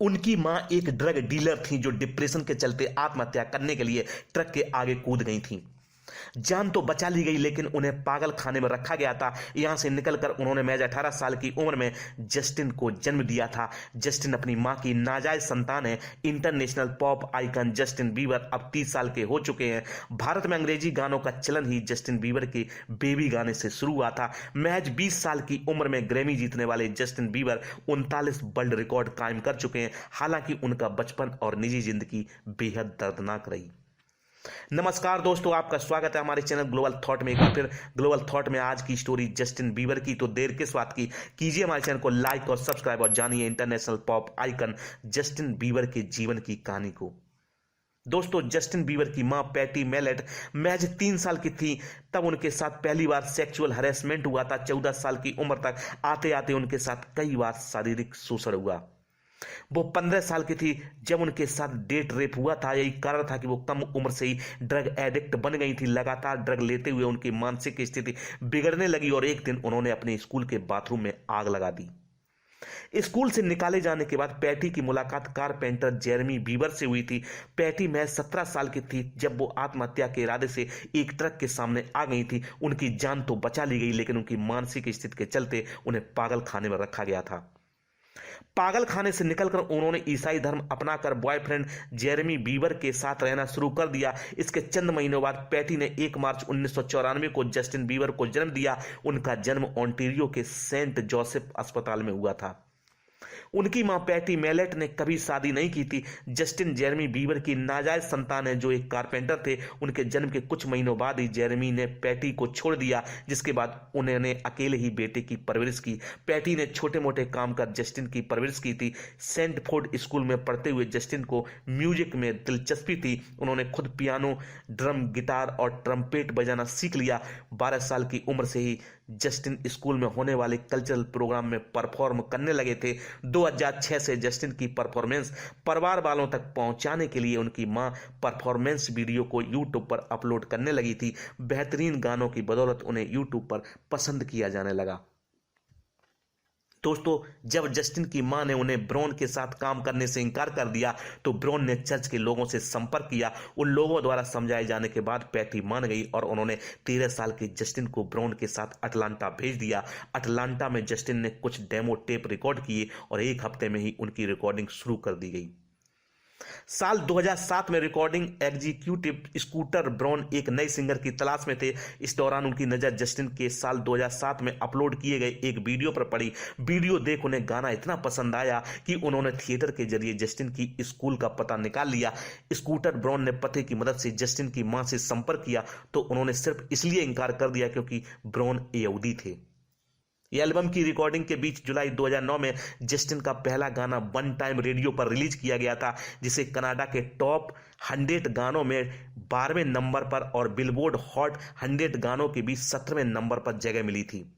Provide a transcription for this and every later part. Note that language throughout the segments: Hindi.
उनकी मां एक ड्रग डीलर थी जो डिप्रेशन के चलते आत्महत्या करने के लिए ट्रक के आगे कूद गई थी। जान तो बचा ली गई लेकिन उन्हें पागल खाने में रखा गया था। यहां से निकलकर उन्होंने महज 18 साल की उम्र में जस्टिन को जन्म दिया था। जस्टिन अपनी मां की नाजायज संतान है। International pop icon Justin Bieber अब 30 साल के हो चुके हैं। भारत में अंग्रेजी गानों का चलन ही जस्टिन बीबर के बेबी गाने से शुरू हुआ था। महज 20 साल की उम्र में ग्रैमी जीतने वाले जस्टिन बीबर 39 वर्ल्ड रिकॉर्ड कायम कर चुके हैं। हालांकि उनका बचपन और निजी जिंदगी बेहद दर्दनाक रही। नमस्कार दोस्तों, आपका स्वागत है हमारे चैनल ग्लोबल थॉट में। एक बार फिर ग्लोबल थॉट में आज की स्टोरी जस्टिन बीबर की। तो देर किस बात की, कीजिए हमारे चैनल को लाइक और सब्सक्राइब और जानिए international pop icon Justin Bieber के जीवन की कहानी को। दोस्तों, जस्टिन बीबर की मां पैटी मैलेट महज 3 साल की थी तब उनके साथ पहली बार सेक्सुअल हैरेसमेंट हुआ था। 14 साल की उम्र तक आते आते उनके साथ कई बार शारीरिक शोषण हुआ। वो 15 साल की थी जब उनके साथ डेट रेप हुआ था। यही कारण था कि वो कम उम्र से ही ड्रग एडिक्ट बन गई थी। लगातार ड्रग लेते हुए उनकी मानसिक स्थिति बिगड़ने लगी और एक दिन उन्होंने अपने स्कूल के बाथरूम में आग लगा दी। स्कूल से निकाले जाने के बाद पैटी की मुलाकात कारपेंटर जेरेमी बीबर से हुई थी। पैटी महज 17 साल की थी जब वो आत्महत्या के इरादे से एक ट्रक के सामने आ गई थी। उनकी जान तो बचा ली गई लेकिन उनकी मानसिक स्थिति के चलते उन्हें पागल खाने में रखा गया था। पागल खाने से निकलकर उन्होंने ईसाई धर्म अपनाकर बॉयफ्रेंड जेरेमी बीबर के साथ रहना शुरू कर दिया। इसके चंद महीनों बाद पैटी ने 1 मार्च 1994 को जस्टिन बीबर को जन्म दिया। उनका जन्म ओंटारियो के सेंट जोसेफ अस्पताल में हुआ था। उनकी मां पैटी मैलेट ने कभी शादी नहीं की थी। जस्टिन जेरेमी बीबर की नाजायज संतान है जो एक कारपेंटर थे। उनके जन्म के कुछ महीनों बाद ही जेरेमी ने पैटी को छोड़ दिया, जिसके बाद उन्होंने अकेले ही बेटे की परवरिश की। पैटी ने छोटे मोटे काम कर जस्टिन की परवरिश की थी। सेंट फोर्ड स्कूल में पढ़ते हुए जस्टिन को म्यूजिक में दिलचस्पी थी। उन्होंने खुद पियानो, ड्रम, गिटार और ट्रम्पेट बजाना सीख लिया। 12 साल की उम्र से ही जस्टिन स्कूल में होने वाले कल्चरल प्रोग्राम में परफॉर्म करने लगे थे। 2006 से जस्टिन की परफॉर्मेंस परिवार वालों तक पहुंचाने के लिए उनकी मां परफॉर्मेंस वीडियो को यूट्यूब पर अपलोड करने लगी थी। बेहतरीन गानों की बदौलत उन्हें यूट्यूब पर पसंद किया जाने लगा। दोस्तों, जब जस्टिन की मां ने उन्हें ब्रॉन के साथ काम करने से इनकार कर दिया तो ब्रॉन ने चर्च के लोगों से संपर्क किया। उन लोगों द्वारा समझाए जाने के बाद पैटी मान गई और उन्होंने 13 साल के जस्टिन को ब्रॉन के साथ अटलांटा भेज दिया। अटलांटा में जस्टिन ने कुछ डेमो टेप रिकॉर्ड किए और 1 हफ्ते में ही उनकी रिकॉर्डिंग शुरू कर दी गई। साल 2007 में रिकॉर्डिंग एग्जीक्यूटिव स्कूटर ब्रॉन एक नए सिंगर की तलाश में थे। इस दौरान उनकी नजर जस्टिन के साल 2007 में अपलोड किए गए एक वीडियो पर पड़ी। वीडियो देख उन्हें गाना इतना पसंद आया कि उन्होंने थिएटर के जरिए जस्टिन की स्कूल का पता निकाल लिया। स्कूटर ब्रॉन ने पते की मदद से जस्टिन की मां से संपर्क किया तो उन्होंने सिर्फ इसलिए इनकार कर दिया क्योंकि ब्रॉन यहूदी थे। ये एल्बम की रिकॉर्डिंग के बीच जुलाई 2009 में जस्टिन का पहला गाना वन टाइम रेडियो पर रिलीज किया गया था, जिसे कनाडा के टॉप 100 गानों में 12वें नंबर पर और बिलबोर्ड हॉट 100 गानों के बीच 17वें नंबर पर जगह मिली थी।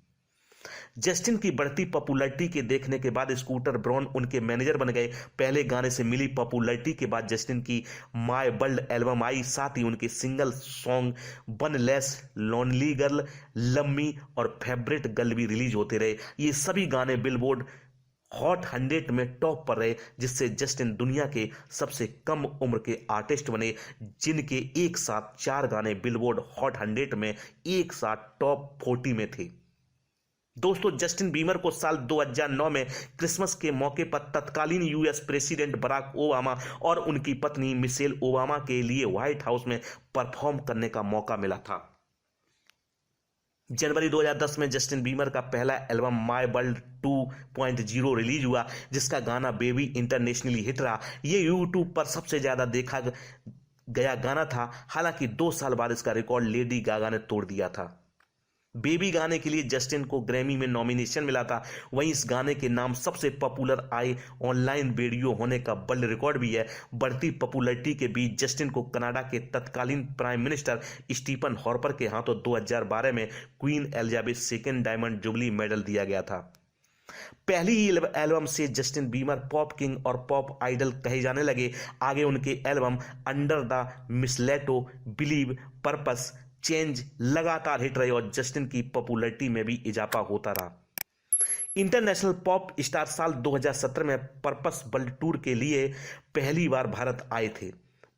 जस्टिन की बढ़ती पॉपुलैरिटी के देखने के बाद स्कूटर ब्रॉन उनके मैनेजर बन गए। पहले गाने से मिली पॉपुलैरिटी के बाद जस्टिन की माय वर्ल्ड एल्बम आई। साथ ही उनके single song one less, lonely girl, लम्मी और फेवरेट गर्ल भी रिलीज होते रहे। ये सभी गाने बिलबोर्ड हॉट 100 में टॉप पर रहे, जिससे जस्टिन दुनिया के सबसे कम उम्र के आर्टिस्ट बने जिनके एक साथ 4 गाने बिलबोर्ड हॉट 100 में एक साथ टॉप 40 में थे। दोस्तों, जस्टिन बीबर को साल 2009 में क्रिसमस के मौके पर तत्कालीन यूएस प्रेसिडेंट बराक ओबामा और उनकी पत्नी मिशेल ओबामा के लिए व्हाइट हाउस में परफॉर्म करने का मौका मिला था। जनवरी 2010 में जस्टिन बीबर का पहला एल्बम माय वर्ल्ड 2.0 रिलीज हुआ, जिसका गाना बेबी इंटरनेशनली हिट रहा। ये यूट्यूब पर सबसे ज्यादा देखा गया गाना था। हालांकि 2 साल बाद इसका रिकॉर्ड लेडी गागा ने तोड़ दिया था। बेबी गाने के लिए जस्टिन को ग्रैमी में नॉमिनेशन मिला था। वहीं इस गाने के नाम सबसे पॉपुलर आए ऑनलाइन वीडियो होने का वर्ल्ड रिकॉर्ड भी है। बढ़ती पॉपुलैरिटी के बीच जस्टिन को कनाडा के तत्कालीन प्राइम मिनिस्टर स्टीफन हार्पर के हाथों 2012 में queen Elizabeth II diamond jubilee medal दिया गया था। पहली ही एल्बम से जस्टिन बीबर पॉप किंग और पॉप आइडल कहे जाने लगे। आगे उनके album under the mistletoe, believe, purpose, change लगातार हिट रहे और जस्टिन की पॉपुलैरिटी में भी इजाफा होता रहा। इंटरनेशनल पॉप स्टार साल 2017 में पर्पस वर्ल्ड टूर के लिए पहली बार भारत आए थे।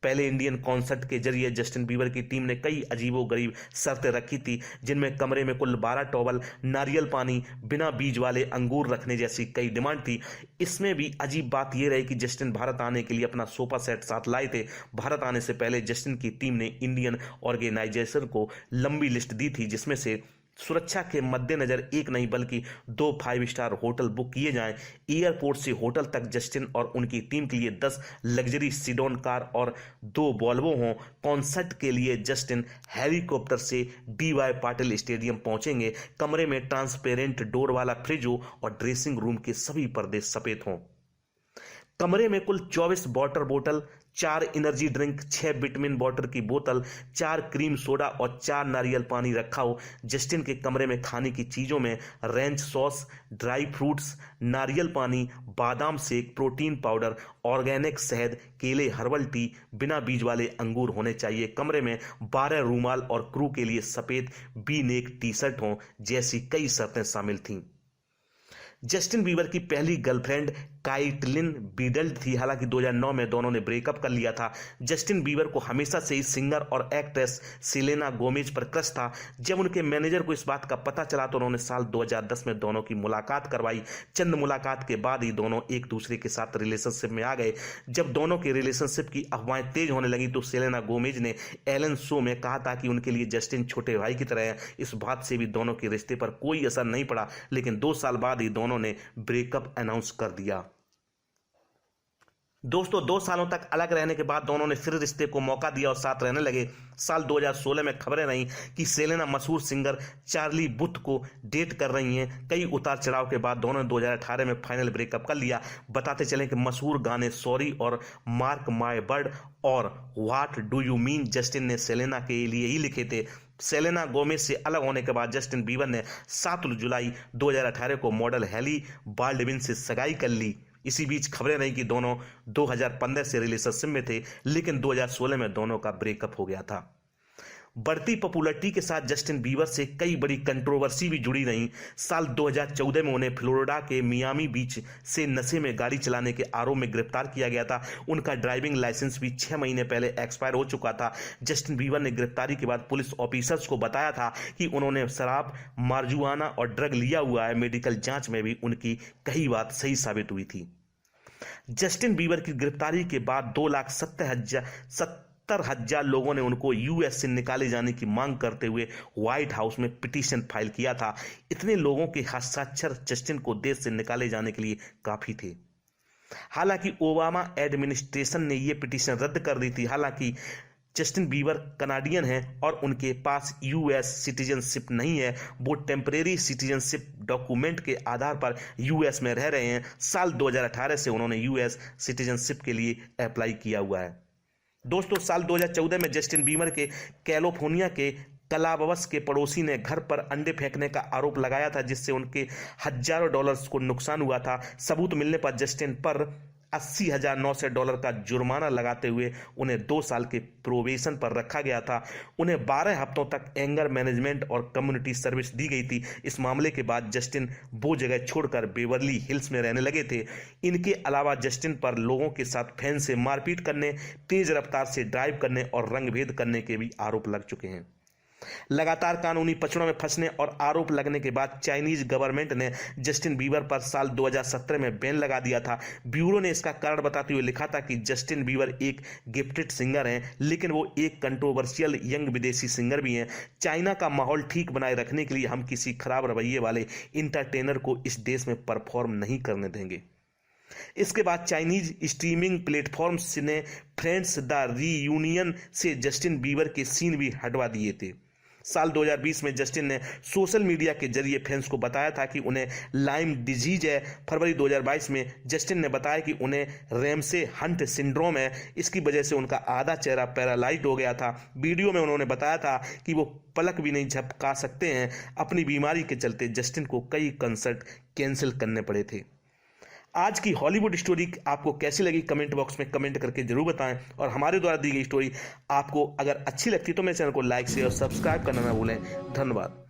पहले इंडियन कॉन्सर्ट के जरिए जस्टिन बीबर की टीम ने कई अजीबोगरीब शर्तें रखी थी, जिनमें कमरे में कुल 12 टॉवल, नारियल पानी, बिना बीज वाले अंगूर रखने जैसी कई डिमांड थी। इसमें भी अजीब बात यह रही कि जस्टिन भारत आने के लिए अपना सोफा सेट साथ लाए थे। भारत आने से पहले जस्टिन की टीम ने इंडियन ऑर्गेनाइजेशन को लंबी लिस्ट दी थी, जिसमें से सुरक्षा के मद्देनजर एक नहीं बल्कि 2 5 स्टार होटल बुक किए जाएं। एयरपोर्ट से होटल तक जस्टिन और उनकी टीम के लिए 10 लग्जरी सीडोन कार और 2 वॉल्वो हों। कॉन्सर्ट के लिए जस्टिन हेलीकॉप्टर से DY पाटिल स्टेडियम पहुंचेंगे। कमरे में ट्रांसपेरेंट डोर वाला फ्रिज हो और ड्रेसिंग रूम के सभी पर्दे सफेद हों। कमरे में कुल 24 वाटर बोतल, 4 एनर्जी ड्रिंक, 6 विटामिन वाटर की बोतल, 4 क्रीम सोडा और 4 नारियल पानी रखा हो। जस्टिन के कमरे में खाने की चीज़ों में रेंच सॉस, ड्राई फ्रूट्स, नारियल पानी, बादाम शेक, प्रोटीन पाउडर, ऑर्गेनिक शहद, केले, हर्बल टी, बिना बीज वाले अंगूर होने चाहिए। कमरे में 12 रूमाल और क्रू के लिए सफ़ेद वी नेक टी शर्ट हों जैसी कई शर्तें शामिल थीं। जस्टिन बीबर की पहली गर्लफ्रेंड काइटलिन बीडल थी। हालांकि 2009 में दोनों ने ब्रेकअप कर लिया था। जस्टिन बीबर को हमेशा से ही सिंगर और एक्ट्रेस सेलेना गोमेज पर क्रश था। जब उनके मैनेजर को इस बात का पता चला तो उन्होंने साल 2010 में दोनों की मुलाकात करवाई। चंद मुलाकात के बाद ही दोनों एक दूसरे के साथ रिलेशनशिप में आ गए। जब दोनों के रिलेशनशिप की अफवाहें तेज होने लगी तो सेलेना गोमेज ने एलन शो में कहा था कि उनके लिए जस्टिन छोटे भाई की तरह है। इस बात से भी दोनों के रिश्ते पर कोई असर नहीं पड़ा, लेकिन 2 साल बाद ही दोनों ने ब्रेकअप अनाउंस कर दिया। दोस्तों, 2 सालों तक अलग रहने के बाद दोनों ने फिर रिश्ते को मौका दिया और साथ रहने लगे। साल 2016 में खबरें रहीं कि सेलेना मशहूर सिंगर चार्ली बुथ को डेट कर रही हैं। कई उतार चढ़ाव के बाद दोनों ने 2018 में फाइनल ब्रेकअप कर लिया। बताते चलें कि मशहूर गाने सॉरी और मार्क माय वर्ड और what do you mean Justin ने सेलेना के लिए ही लिखे थे। सेलेना गोमेज से अलग होने के बाद जस्टिन बीबर ने 7 जुलाई 2018 को मॉडल हेली बाल्डविन से सगाई कर ली। इसी बीच खबरें रही कि दोनों 2015 से रिलेशनशिप में थे, लेकिन 2016 में दोनों का ब्रेकअप हो गया था। बढ़ती पॉपुलैरिटी के साथ जस्टिन बीबर से कई बड़ी कंट्रोवर्सी भी जुड़ी रहीं। साल 2014 में उन्हें फ्लोरिडा के मियामी बीच से नशे में गाड़ी चलाने के आरोप में गिरफ्तार किया गया था। उनका ड्राइविंग लाइसेंस भी 6 महीने पहले एक्सपायर हो चुका था। जस्टिन बीबर ने गिरफ्तारी के बाद पुलिस ऑफिसर्स को बताया था कि उन्होंने शराब, मार्जुआना और ड्रग लिया हुआ है। मेडिकल जांच में भी उनकी कही बात सही साबित हुई थी। जस्टिन बीबर की गिरफ्तारी के बाद 2,70,000 लोगों ने उनको यूएस से निकाले जाने की मांग करते हुए व्हाइट हाउस में पिटीशन फाइल किया था। इतने लोगों के हस्ताक्षर जस्टिन को देश से निकाले जाने के लिए काफी थे। हालांकि ओबामा एडमिनिस्ट्रेशन ने यह पिटीशन रद्द कर दी थी। हालांकि जस्टिन बीबर कनाडियन हैं और उनके पास यूएस सिटीजनशिप नहीं है। वो टेम्परेरी सिटीजनशिप डॉक्यूमेंट के आधार पर यूएस में रह रहे हैं। साल 2018 से उन्होंने यूएस सिटीजनशिप के लिए अप्लाई किया हुआ है। दोस्तों, साल 2014 में जस्टिन बीबर के कैलिफोर्निया के कलाबवस के पड़ोसी ने घर पर अंडे फेंकने का आरोप लगाया था, जिससे उनके हजारों डॉलर्स को नुकसान हुआ था। सबूत मिलने पर जस्टिन पर $80,900 का जुर्माना लगाते हुए उन्हें 2 साल के प्रोबेशन पर रखा गया था। उन्हें 12 हफ्तों तक एंगर मैनेजमेंट और कम्युनिटी सर्विस दी गई थी। इस मामले के बाद जस्टिन वो जगह छोड़कर बेवर्ली हिल्स में रहने लगे थे। इनके अलावा जस्टिन पर लोगों के साथ फैन से मारपीट करने, तेज रफ्तार से ड्राइव करने और रंगभेद करने के भी आरोप लग चुके हैं। लगातार कानूनी पचड़ों में फंसने और आरोप लगने के बाद चाइनीज गवर्नमेंट ने जस्टिन बीबर पर साल 2017 में बैन लगा दिया था। ब्यूरो ने इसका कारण बताते हुए लिखा था कि जस्टिन बीबर एक गिफ्टेड सिंगर हैं, लेकिन वो एक कंट्रोवर्शियल यंग विदेशी सिंगर भी हैं। चाइना का माहौल ठीक बनाए रखने के लिए हम किसी खराब रवैये वाले इंटरटेनर को इस देश में परफॉर्म नहीं करने देंगे। इसके बाद चाइनीज स्ट्रीमिंग प्लेटफॉर्म्स ने फ्रेंड्स द रीयूनियन से जस्टिन बीबर के सीन भी हटवा दिए थे। साल 2020 में जस्टिन ने सोशल मीडिया के जरिए फैंस को बताया था कि उन्हें लाइम डिजीज है। फरवरी 2022 में जस्टिन ने बताया कि उन्हें रेमसे हंट सिंड्रोम है। इसकी वजह से उनका आधा चेहरा पैरालाइज हो गया था। वीडियो में उन्होंने बताया था कि वो पलक भी नहीं झपका सकते हैं। अपनी बीमारी के चलते जस्टिन को कई कंसर्ट कैंसिल करने पड़े थे। आज की हॉलीवुड स्टोरी आपको कैसी लगी कमेंट बॉक्स में कमेंट करके जरूर बताएं, और हमारे द्वारा दी गई स्टोरी आपको अगर अच्छी लगती तो मेरे चैनल को लाइक शेयर और सब्सक्राइब करना ना भूलें। धन्यवाद।